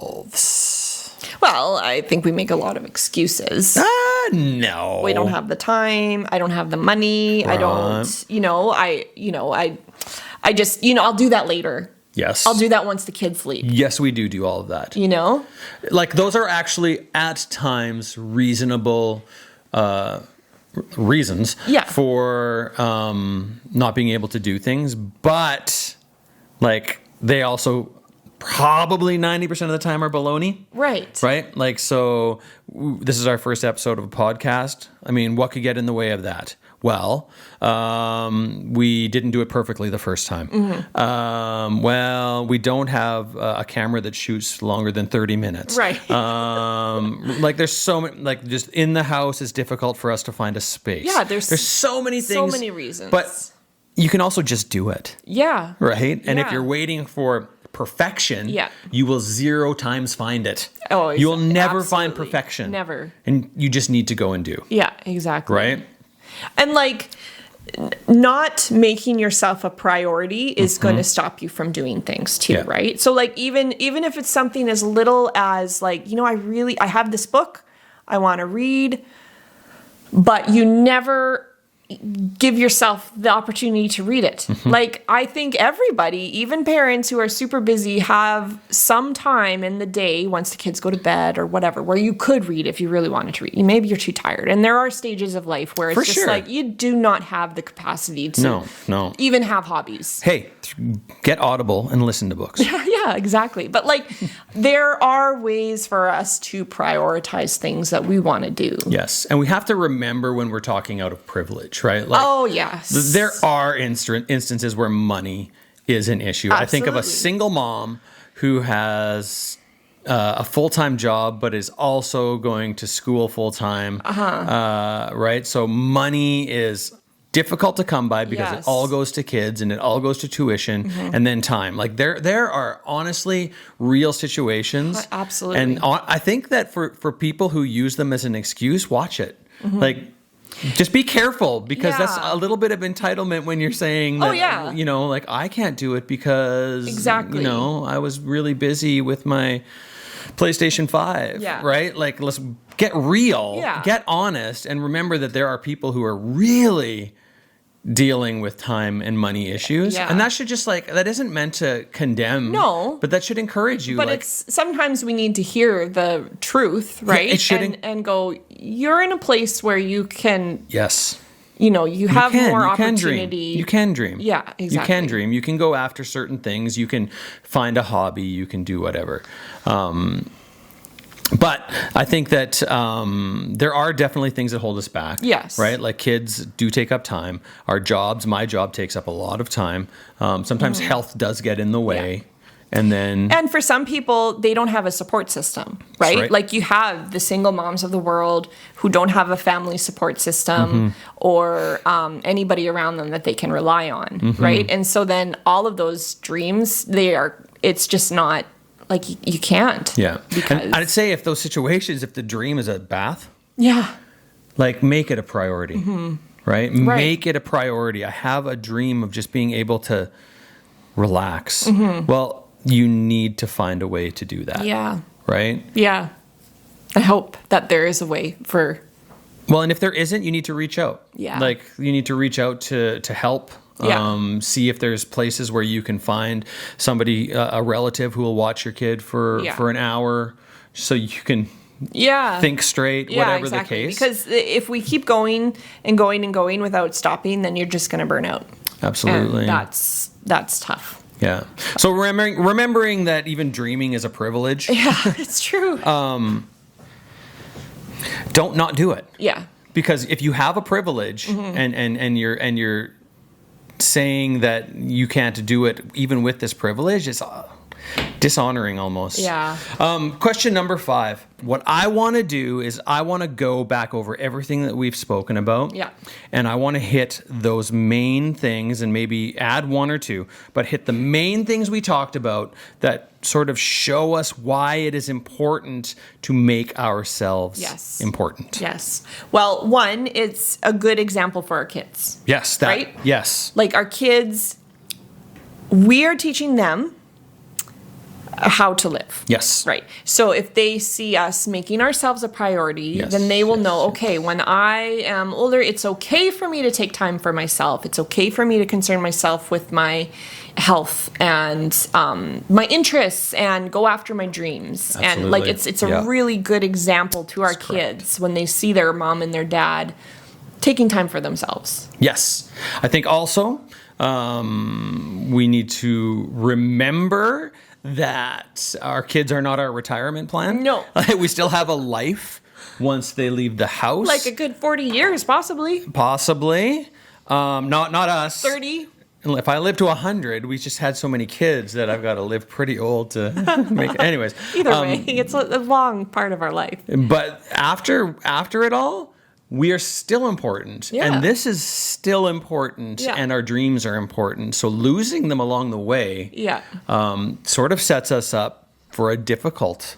ourselves? Well, I think we make a lot of excuses. No. We don't have the time. I don't have the money. I don't, I just, I'll do that later. Yes. I'll do that once the kids leave. Yes, we do all of that. Like those are actually at times reasonable reasons for not being able to do things, but like they also probably 90% of the time are baloney. Right. Right? Like, so this is our first episode of a podcast. I mean, what could get in the way of that? Well, we didn't do it perfectly the first time. Mm-hmm. Well, we don't have a camera that shoots longer than 30 minutes. Right. Like there's so many, like just in the house it's difficult for us to find a space. Yeah, there's so many things. So many reasons. But you can also just do it. Yeah. Right? And if Yeah. you're waiting for perfection, Yeah. you will 0 times find it. Oh, you will never find absolutely. perfection. Never. And you just need to go and do. Yeah, exactly. Right? And like not making yourself a priority is going to stop you from doing things too, Yeah. right? So like even if it's something as little as like, I have this book I want to read, but you never give yourself the opportunity to read it. Like, I think everybody, even parents who are super busy, have some time in the day once the kids go to bed or whatever, where you could read if you really wanted to read. Maybe you're too tired. And there are stages of life where it's For just sure. like you do not have the capacity to No. even have hobbies. Hey, get Audible and listen to books. Yeah, exactly. But like, there are ways for us to prioritize things that we want to do. Yes. And we have to remember when we're talking out of privilege, right? Like, Oh, yes. there are instances where money is an issue. I think of a Absolutely. single mom who has a full-time job, but is also going to school full-time. Right? So money is difficult to come by because Yes. it all goes to kids and it all goes to tuition and then time. Like there are honestly real situations. Absolutely. And I think that for people who use them as an excuse, watch it. Like, just be careful because that's Yeah. a little bit of entitlement when you're saying that, Oh, yeah. like I can't do it because, Exactly. I was really busy with my PlayStation 5, Yeah. right? Like, let's get real, Yeah. get honest, and remember that there are people who are really dealing with time and money issues. Yeah. And that should just that isn't meant to condemn. No. But that should encourage you. But it's sometimes we need to hear the truth, right? it shouldn't- and go, you're in a place where you can, yes. you have You more can opportunity. dream. You can dream. Yeah, You exactly. can dream. You can go after certain things. You can find a hobby. You can do whatever. But I think that there are definitely things that hold us back. Yes. Right? Like kids do take up time. Our jobs, my job takes up a lot of time. Sometimes health does get in the way. Yeah. And then... And for some people, they don't have a support system, right? right. Like you have the single moms of the world who don't have a family support system or anybody around them that they can rely on, right? And so then all of those dreams, it's just not, like you can't. Yeah. Because, And I'd say if those situations, if the dream is a bath, yeah. like make it a priority. right? Make it a priority. I have a dream of just being able to relax. Well, you need to find a way to do that. Yeah. Right? Yeah. I hope that there is a way for... Well, and if there isn't, you need to reach out. Yeah. Like, you need to reach out to help. Yeah. See if there's places where you can find somebody, a relative who will watch your kid for an hour so you can think straight, whatever the case. Because if we keep going and going and going without stopping, then you're just going to burn out. Absolutely. And that's tough. Yeah. So remembering that even dreaming is a privilege. Yeah, it's true. Don't not do it. Yeah. Because if you have a privilege and you're saying that you can't do it even with this privilege, it's dishonoring almost. Yeah. Question number 5. What I want to do is I want to go back over everything that we've spoken about. Yeah. And I want to hit those main things and maybe add 1 or 2, but hit the main things we talked about that sort of show us why it is important to make ourselves important. Yes. Well, 1, it's a good example for our kids. Yes. Right? Yes. Like our kids, we are teaching them how to live. Yes. Right. So if they see us making ourselves a priority, then they will know, okay, when I am older, it's okay for me to take time for myself. It's okay for me to concern myself with my health and my interests and go after my dreams. Absolutely. And like it's a really good example to our kids when they see their mom and their dad taking time for themselves. Yes. I think also we need to remember that our kids are not our retirement plan. No. We still have a life once they leave the house. Like a good 40 years, possibly. Possibly. Not us. 30. If I live to 100, we just had so many kids that I've got to live pretty old to make it. Anyways. Either way, it's a long part of our life. But after it all, we are still important. Yeah. And this is still important. Yeah. And our dreams are important. So losing them along the way sort of sets us up for a difficult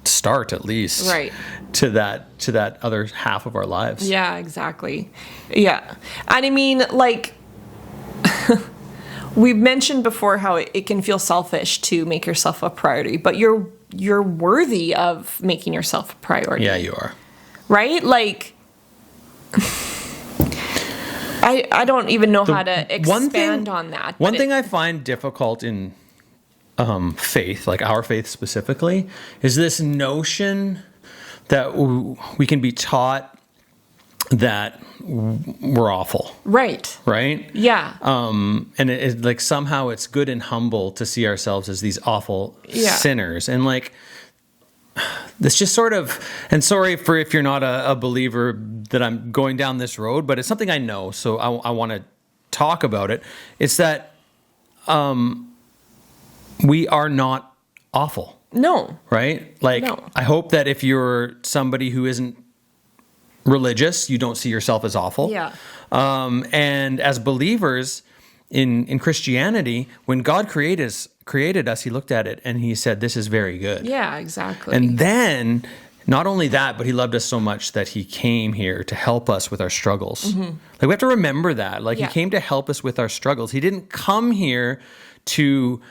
start, at least. Right. To that other half of our lives. Yeah, exactly. Yeah. And I mean, like, we've mentioned before how it can feel selfish to make yourself a priority, but you're worthy of making yourself a priority. Yeah, you are. Right? Like, I don't even know how to expand on that. One thing I find difficult in faith, like our faith specifically, is this notion that we can be taught that we're awful. Right. Right? Yeah. And it like somehow it's good and humble to see ourselves as these awful sinners. And like, this just sort of, and sorry for if you're not a believer that I'm going down this road, but it's something I know, so I want to talk about it. It's that we are not awful. No. Right? Like, No. I hope that if you're somebody who isn't religious, you don't see yourself as awful. Yeah. And as believers in Christianity, when God created us, he looked at it and he said, this is very good. Yeah, exactly. And then not only that, but he loved us so much that he came here to help us with our struggles. Like, we have to remember that. Like, he came to help us with our struggles. He didn't come here to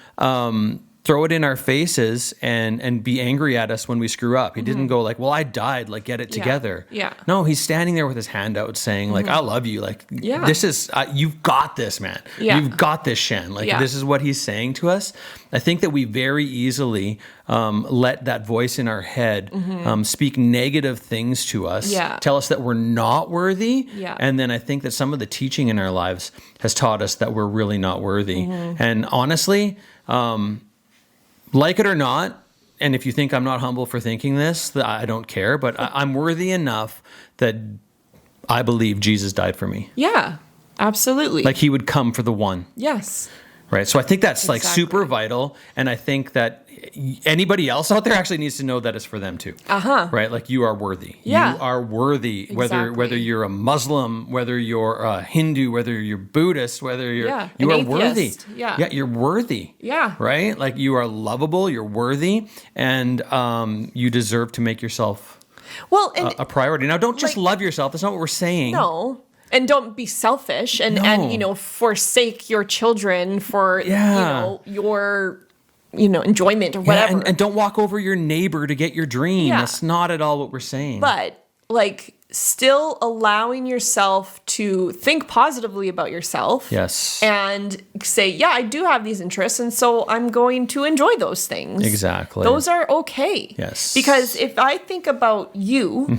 throw it in our faces and be angry at us when we screw up. He didn't go like, well, I died, like, get it together. Yeah. No, he's standing there with his hand out saying, like, I love you. Like, this is, you've got this, man. Yeah. You've got this, Shen. Like, this is what he's saying to us. I think that we very easily let that voice in our head speak negative things to us, tell us that we're not worthy. Yeah. And then I think that some of the teaching in our lives has taught us that we're really not worthy. And honestly, like it or not, and if you think I'm not humble for thinking this, I don't care, but I'm worthy enough that I believe Jesus died for me. Yeah, absolutely. Like, he would come for the one. Yes. Right. So I think that's like super vital. And I think that anybody else out there actually needs to know that it's for them too. Right. Like, you are worthy. Yeah. You are worthy. Whether you're a Muslim, whether you're a Hindu, whether you're Buddhist, whether you are worthy. Yeah. Yeah. You're worthy. Yeah. Right. Like, you are lovable. You're worthy. And you deserve to make yourself a priority. Now, don't just love yourself. That's not what we're saying. No. And don't be selfish and, forsake your children for, your, enjoyment or whatever. And don't walk over your neighbor to get your dream. Yeah. That's not at all what we're saying. But still allowing yourself to think positively about yourself. Yes. And say, yeah, I do have these interests, and so I'm going to enjoy those things. Exactly. Those are okay. Yes. Because if I think about you,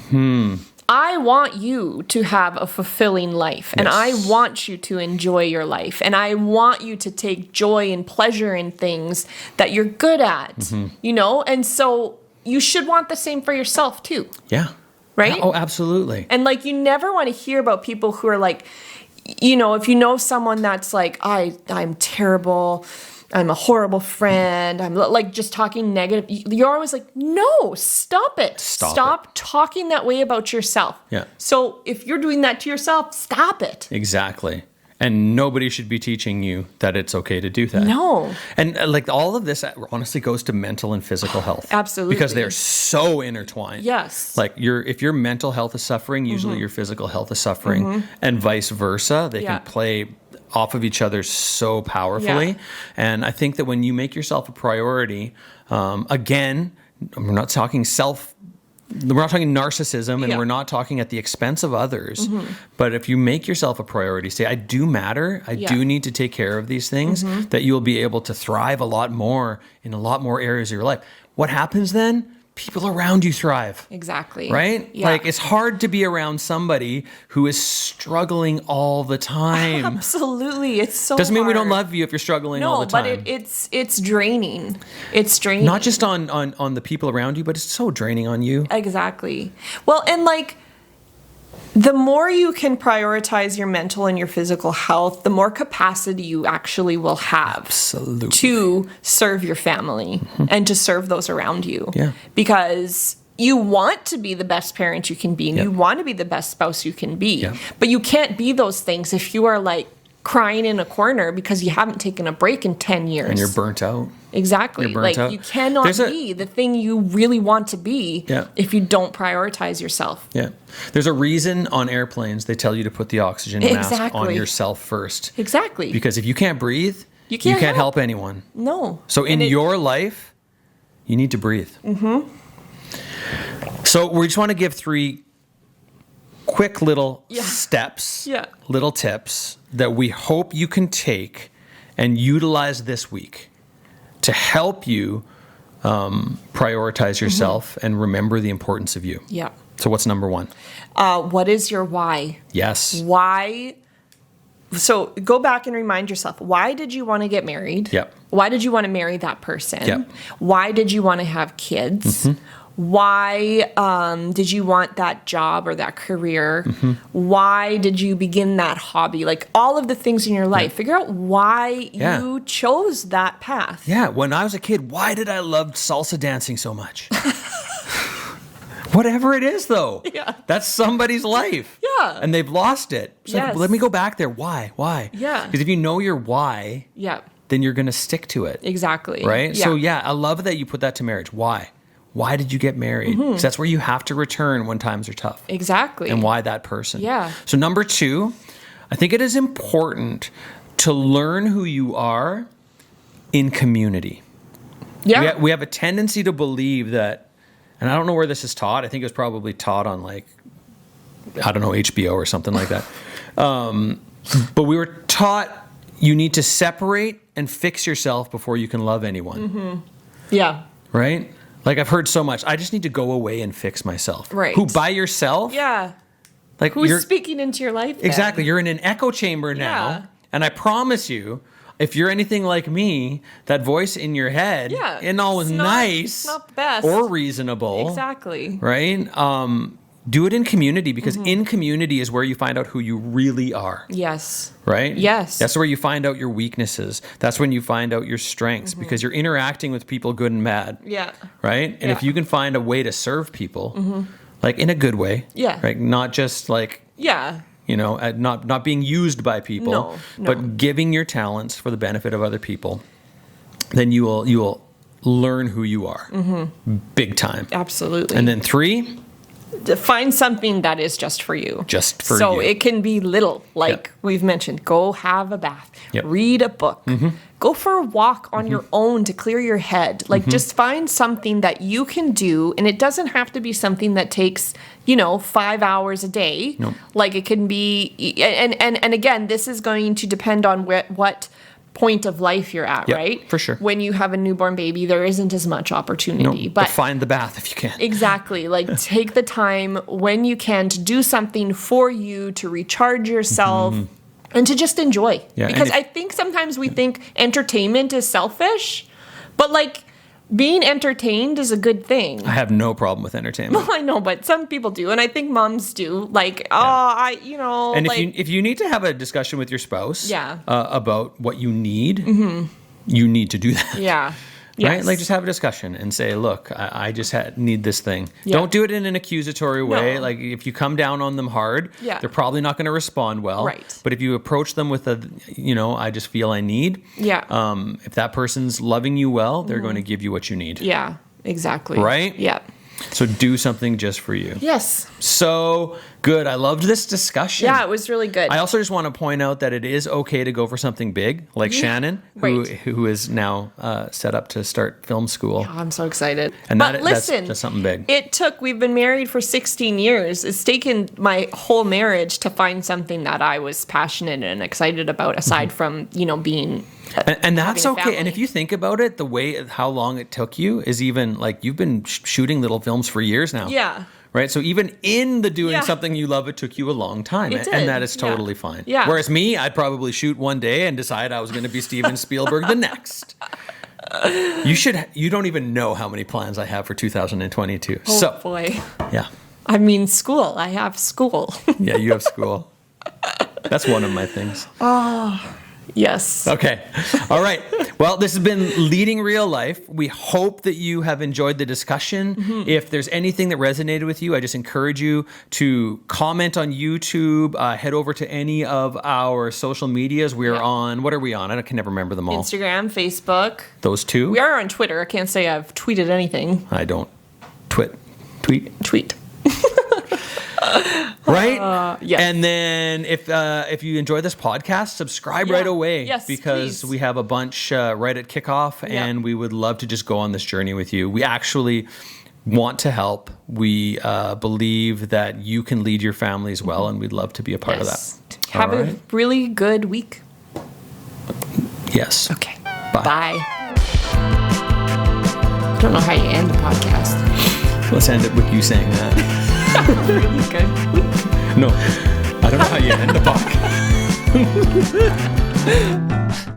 I want you to have a fulfilling life, and I want you to enjoy your life, and I want you to take joy and pleasure in things that you're good at, and so you should want the same for yourself too. Yeah. Right? Oh, absolutely. And you never want to hear about people who are if you know someone that's I'm terrible, I'm a horrible friend, I'm just talking negative, you're always no, stop it. Stop talking that way about yourself. Yeah. So if you're doing that to yourself, stop it. Exactly. And nobody should be teaching you that it's okay to do that. No. And all of this honestly goes to mental and physical health. Absolutely. Because they're so intertwined. Yes. If your mental health is suffering, usually your physical health is suffering, and vice versa. They can play off of each other so powerfully. Yeah. And I think that when you make yourself a priority, again, we're not talking narcissism, and we're not talking at the expense of others. But if you make yourself a priority, say, I do matter, I do need to take care of these things, that you'll be able to thrive a lot more in a lot more areas of your life. What happens then? People around you thrive. Exactly. Right? Yeah. It's hard to be around somebody who is struggling all the time. Absolutely. It's so Doesn't mean we don't hard. love you if you're struggling all the time. No, but it's draining. It's draining. Not just on the people around you, but it's so draining on you. Exactly. Well, and the more you can prioritize your mental and your physical health, the more capacity you actually will have. Absolutely. To serve your family and to serve those around you. Yeah. Because you want to be the best parent you can be, and you want to be the best spouse you can be. Yeah. But you can't be those things if you are crying in a corner because you haven't taken a break in 10 years. And you're burnt out. Exactly. You're burnt out. You cannot be the thing you really want to be if you don't prioritize yourself. Yeah. There's a reason on airplanes they tell you to put the oxygen mask on yourself first. Exactly. Because if you can't breathe, you can't help anyone. No. So in your life, you need to breathe. So we just want to give 3 quick little steps, little tips that we hope you can take and utilize this week to help you prioritize yourself and remember the importance of you. Yeah. So what's number 1? What is your why? Yes. Why? So go back and remind yourself, why did you want to get married? Yep. Why did you want to marry that person? Yep. Why did you want to have kids? Why did you want that job or that career? Why did you begin that hobby? All of the things in your life. Figure out why you chose that path. Yeah. When I was a kid, why did I love salsa dancing so much? Whatever it is, though. Yeah. That's somebody's life. Yeah. And they've lost it. So let me go back there. Why? Yeah. Because if you know your why, then you're going to stick to it. Exactly. Right? Yeah. So, I love that you put that to marriage. Why? Why did you get married? Because that's where you have to return when times are tough. Exactly. And why that person. Yeah. So number 2, I think it is important to learn who you are in community. Yeah. We have a tendency to believe that, and I don't know where this is taught. I think it was probably taught on HBO or something like that. But we were taught you need to separate and fix yourself before you can love anyone. Yeah. Right? I've heard so much. I just need to go away and fix myself. Right. Who by yourself? Yeah. Who's speaking into your life then? Exactly. You're in an echo chamber now. Yeah. And I promise you, if you're anything like me, that voice in your head isn't always nice. Not the best. Or reasonable. Exactly. Right? Do it in community, because in community is where you find out who you really are. Yes. Right? Yes. That's where you find out your weaknesses. That's when you find out your strengths, because you're interacting with people good and bad. Yeah. Right? And if you can find a way to serve people, in a good way. Yeah. Right? Not just not being used by people, No. but giving your talents for the benefit of other people, then you will learn who you are. Big time. Absolutely. And then 3, find something that is just for you. Just for so you. it can be little, like we've mentioned. Go have a bath. Yep. Read a book. Go for a walk on your own to clear your head. Like just find something that you can do, and it doesn't have to be something that takes 5 hours a day. Nope. Like it can be, and again, this is going to depend on what point of life you're at, Yep, right? for sure. When you have a newborn baby, there isn't as much opportunity. No, but find the bath if you can. Exactly. Like take the time when you can to do something for you, to recharge yourself and to just enjoy. Yeah, because I think sometimes we think entertainment is selfish, but like being entertained is a good thing. I have no problem with entertainment. Well, I know, but some people do, and I think moms do. Like, And like, if you need to have a discussion with your spouse, Yeah. About what you need, you need to do that. yeah. Right? Yes. Like just have a discussion and say, look, I just need this thing. Yeah. Don't do it in an accusatory way. No. Like if you come down on them hard, Yeah. they're probably not going to respond well. Right. But if you approach them with I just feel I need. Yeah. If that person's loving you well, they're going to give you what you need. Yeah, exactly. Right? Yeah. So do something just for you. Yes. So good. I loved this discussion. Yeah, it was really good. I also just want to point out that it is okay to go for something big, like Shannon, right. who is now set up to start film school. Oh, I'm so excited. And but that's listen, something big. We've been married for 16 years. It's taken my whole marriage to find something that I was passionate and excited about, aside from, being. And that's having a okay. And family. if you think about it, how long it took you is even like you've been shooting little films for years now. Yeah. Right. So even in the doing Yeah. something you love, it took you a long time. It did. And that is Yeah. totally fine. Yeah. Whereas me, I'd probably shoot one day and decide I was going to be Steven Spielberg the next. You don't even know how many plans I have for 2022. Oh, So, boy. yeah. I mean, school. I have school. Yeah, you have school. That's one of my things. Yes. Okay. All right. Well, this has been Leading Real Life. We hope that you have enjoyed the discussion. If there's anything that resonated with you, I just encourage you to comment on YouTube, head over to any of our social medias. We're on, what are we on? I can never remember them all. Instagram, Facebook. Those two? We are on Twitter. I can't say I've tweeted anything. I don't tweet. Tweet. Right? yes. And then if you enjoy this podcast, subscribe right away. Yes, because please. we have a bunch right at kickoff, and we would love to just go on this journey with you. We actually want to help. We believe that you can lead your family as well, and we'd love to be a part of that. Have All a right? really good week. Yes. Okay. Bye. Bye. I don't know how you end the podcast. Let's end it with you saying that. Really good. No, I don't know how you end the podcast.